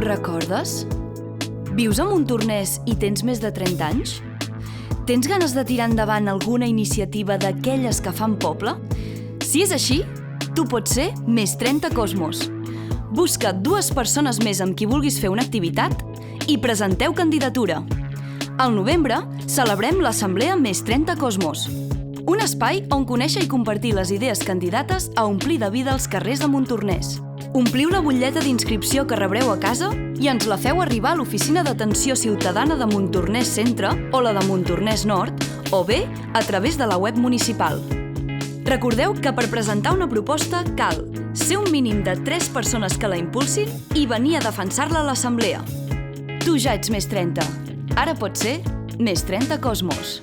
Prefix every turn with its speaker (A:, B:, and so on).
A: recordes? Vius a Montornès i tens més de 30 anys? Tens ganes de tirar endavant alguna iniciativa d'aquelles que fan poble? Si és així, tu pots ser Més 30 Cosmos. Busca 2 persones més amb qui vulguis fer una activitat i presenteu candidatura. Al novembre celebrem l'Assemblea Més 30 Cosmos, un espai on conèixer i compartir les idees candidates a omplir de vida els carrers de Montornès. Ompliu la butlleta d'inscripció que rebreu a casa i ens la feu arribar a l'Oficina d'Atenció Ciutadana de Montornès Centre o la de Montornès Nord, o bé a través de la web municipal. Recordeu que per presentar una proposta cal ser un mínim de 3 persones que la impulsin i venir a defensar-la a l'assemblea. Tu ja ets Més 30. Ara pots ser Més 30 Cosmos.